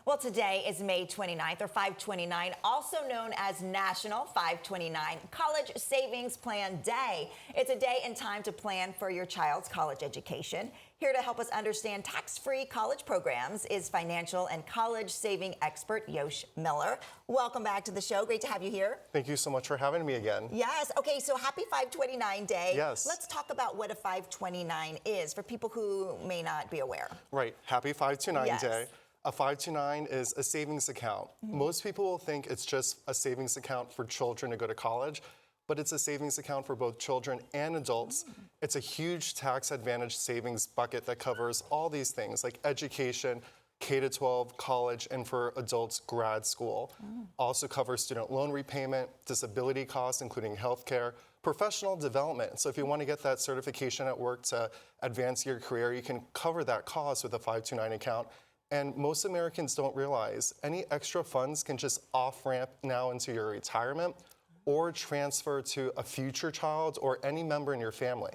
Well, today is May 29th, or 529, also known as National 529 College Savings Plan Day. It's a day and time to plan for your child's college education. Here to help us understand tax-free college programs is financial and college saving expert Yosh Miller. Welcome back to the show. Great to have you here. Thank you so much for having me again. Yes. Okay, so happy 529 Day. Yes. Let's talk about what a 529 is for people who may not be aware. Right. Happy 529 Yes. Day. A 529 is a savings account. Most people will think it's just a savings account for children to go to college, but it's a savings account for both children and adults. It's a huge tax advantage savings bucket that covers all these things like education, K-12, college, and for adults, grad school. Also covers student loan repayment, disability costs, including healthcare, professional development. So if you want to get that certification at work to advance your career, you can cover that cost with a 529 account. And most Americans don't realize any extra funds can just off-ramp now into your retirement or transfer to a future child or any member in your family.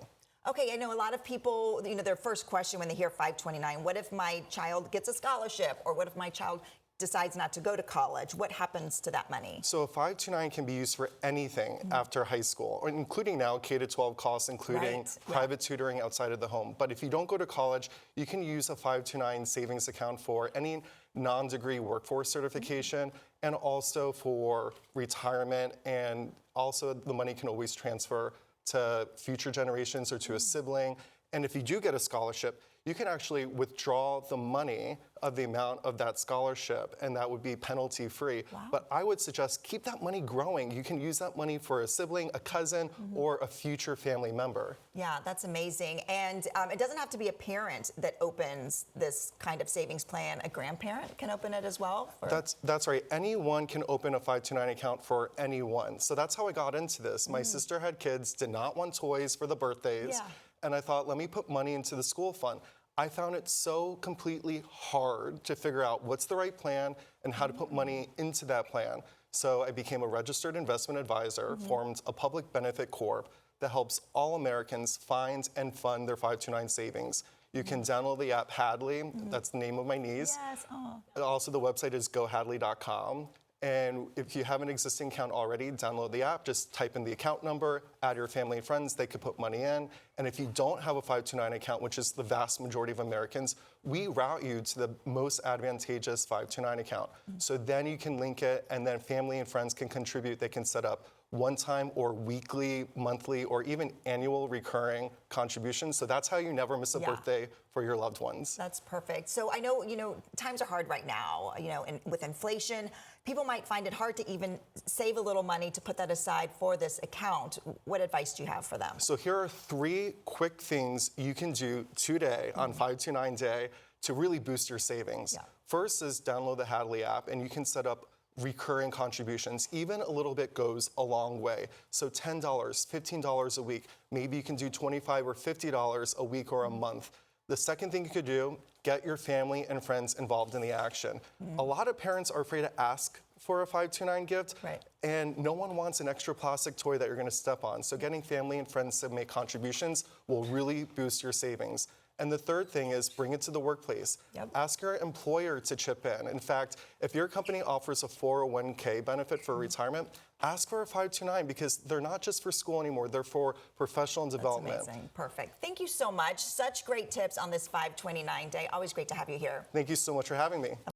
Okay, I know a lot of people, their first question when they hear 529, what if my child gets a scholarship, or what if my child decides not to go to college? What happens to that money? So a 529 can be used for anything after high school, or including now K-12 costs, including private tutoring outside of the home. But if you don't go to college, you can use a 529 savings account for any non-degree workforce certification and also for retirement, and also the money can always transfer to future generations or to a sibling. And if you do get a scholarship, you can actually withdraw the money of the amount of that scholarship, and that would be penalty free. Wow. But I would suggest keep that money growing. You can use that money for a sibling, a cousin, or a future family member. Yeah, that's amazing. And it doesn't have to be a parent that opens this kind of savings plan. A grandparent can open it as well? That's right. Anyone can open a 529 account for anyone. So that's how I got into this. My sister had kids, did not want toys for the birthdays. Yeah. And I thought, let me put money into the school fund. I found it so completely hard to figure out what's the right plan and how to put money into that plan. So I became a registered investment advisor, formed a public benefit corp that helps all Americans find and fund their 529 savings. You can download the app Hadley, that's the name of my niece. Yes. Oh. Also, the website is gohadley.com. And if you have an existing account already, download the app, just type in the account number, add your family and friends, they could put money in. And if you don't have a 529 account, which is the vast majority of Americans, we route you to the most advantageous 529 account. So then you can link it, and then family and friends can contribute. They can set up one-time or weekly, monthly, or even annual recurring contributions. So that's how you never miss a birthday for your loved ones. That's perfect. So I know, times are hard right now, and with inflation, people might find it hard to even save a little money to put that aside for this account. What advice do you have for them? So here are 3 quick things you can do today on 529 Day to really boost your savings. First is download the Hadley app, and you can set up recurring contributions. Even a little bit goes a long way. So $10, $15 a week. Maybe you can do $25 or $50 a week or a month. The second thing you could do, get your family and friends involved in the action. A lot of parents are afraid to ask for a 529 gift, and no one wants an extra plastic toy that you're going to step on. So getting family and friends to make contributions will really boost your savings. And the third thing is bring it to the workplace. Ask your employer to chip in. In fact, if your company offers a 401k benefit for retirement, ask for a 529 because they're not just for school anymore, they're for professional development. That's amazing. Perfect. Thank you so much. Such great tips on this 529 Day. Always great to have you here. Thank you so much for having me.